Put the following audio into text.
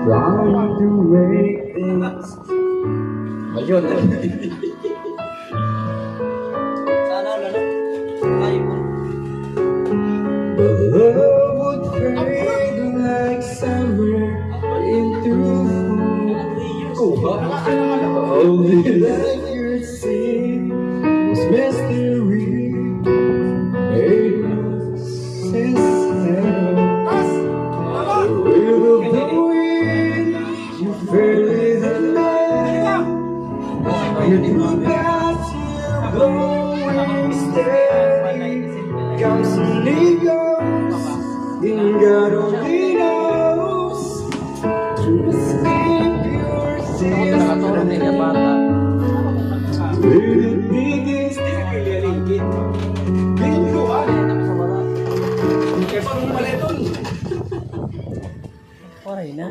trying to make things. Ayun. Sana lalo. Ayun. The love would fade like summer into fall. Only like your sea was mystery. It was sincere. With the wind, you fell in the night. You drew back your blowing stay. Comes and it goes, and God only knows. Through the same pure Nakatulong din yung bata. with the biggest Oray na.